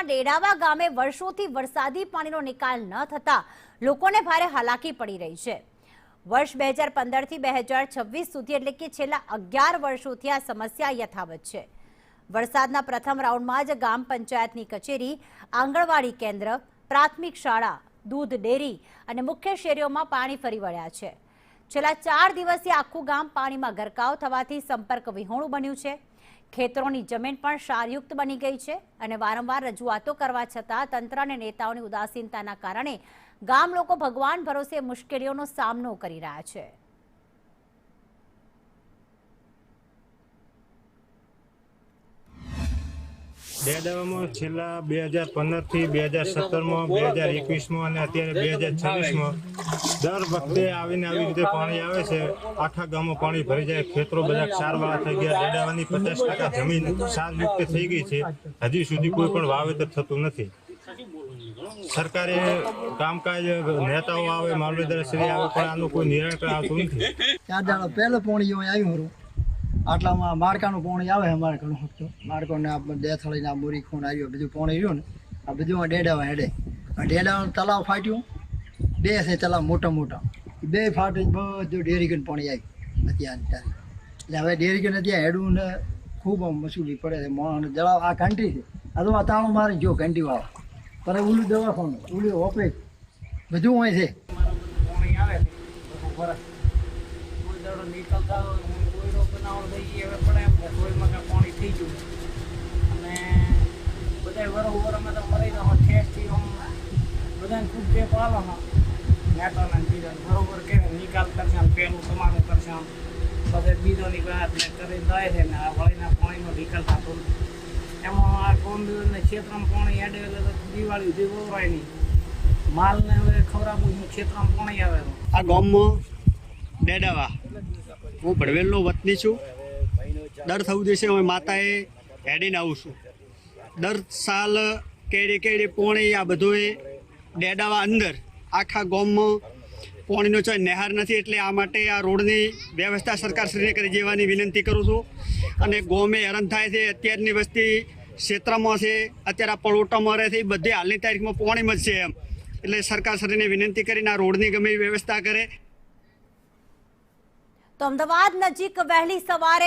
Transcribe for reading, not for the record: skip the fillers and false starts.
ડેડાવા ગામે વર્ષોથી વરસાદી પાણીનો નિકાલ ન થતા લોકોને ભારે હાલાકી પડી રહી છે। વર્ષ 2015 થી 2026 સુધી એટલે કે છેલ્લા 11 વર્ષોથી આ સમસ્યા યથાવત છે। વરસાદના પ્રથમ રાઉન્ડમાં જ ગામ પંચાયતની કચેરી, આંગણવાડી કેન્દ્ર, પ્રાથમિક શાળા, દૂધ ડેરી અને મુખ્ય શેરીઓમાં પાણી ફરી વળ્યા છે। છેલ્લા 4 દિવસથી આખું ગામ પાણીમાં ગરકાવ થવાથી સંપર્ક વિહોણું બન્યું છે। ખેતરોની જમીન પણ ક્ષારયુક્ત બની ગઈ છે અને વારંવાર રજૂઆતો કરવા છતાં તંત્ર અને નેતાઓની ઉદાસીનતાના કારણે ગામ લોકો ભગવાન ભરોસે મુશ્કેલીઓનો સામનો કરી રહ્યા છે। ડેડાવામાં છેલ્લા 2015 થી 2017માં 2021માં અને અત્યારે 2026માં દર વખતે આવીને આવી રીતે પાણી આવે છે। આખા ગામમાં પાણી ભરી જાય, ખેતરો બધા ક્ષારવાળા થઈ ગયા। ડેડાવાની 50% જમીન ક્ષારયુક્ત થઈ ગઈ છે। હજી સુધી કોઈ પણ વાવેતર થતું નથી। સરકારે કામકાજ, નેતાઓ આવે, મામલતદારશ્રી આવે, પણ આનું કોઈ નિરાકરણ આવતું નથી। 4 દાડા પહેલો પાણી આવ્યું હતું, આટલામાં માળકાનું પાણી આવે અમારે ઘણું હતું। માળકોને દેથળીના મોરી ખૂણ આવ્યો, બધું પાણી રહ્યું ને આ બધું ડેડાવા હેડે। ડેડાવાનું તલાવ ફાટ્યું, 2 છે તલાવ મોટા મોટા, 2 ફાટી બધું ડેરીગન પાણી આવ્યું અત્યારે। એટલે હવે ડેરીગન અત્યારે હેડવું ને ખૂબ મુશ્કેલી પડે છે। મોણ જળાવ આ ઘંટી છે, આ તો આ તાળું મારી જો ઘંટી વાળો, પણ ઓલું દવાખાનું, ઓલું ઓપરેટ બધું હોય છે। પાણી આવે કોઈ દડો નીકળતા હવે પડે એમ છે, થોડીમાં પાણી થઈ ગયું અને બધા વરોમાં તો મરી જાવ ઠેસથી આમ બધાને ખૂબ બે પાડવાનો નેતાના બીજા બરોબર કે નિકાલ કરશે, પેલું તમારું કરશે, પછી બીજોની વાત ને કરી જાય છે ને આ વળીના પાણીનો નિકાલ થતો નથી। એમાં આ કોમ્બ્યુને ક્ષેત્રમાં પાણી હેડે એટલે તો દિવાળી સુધી વવરાય નહીં। માલને હવે ખવડાવવું ક્ષેત્રમાં પાણી આવે। આ ગામમાં ડેડાવા હું ભડવેલનો વતની છું। દર 14 દિવસે હું માતાએ હેડીને આવું છું। દર સાલ કેડી પોણી આ બધું ડેડાવા અંદર આખા ગામમાં પાણીનો કોઈ નહેર નથી, એટલે આ માટે આ રોડની વ્યવસ્થા સરકારશ્રીને કરી દેવાની વિનંતી કરું છું। અને ગામે હેરાન થાય છે, અત્યારની વસ્તી ક્ષેત્રમાં છે, અત્યારે આ પળોટામાં રહે છે, બધી હાલની તારીખમાં પાણીમાં જ છે એમ, એટલે સરકારશ્રીને વિનંતી કરીને આ રોડની ગમે વ્યવસ્થા કરે। તો અમદાવાદ નજીક વહેલી સવારે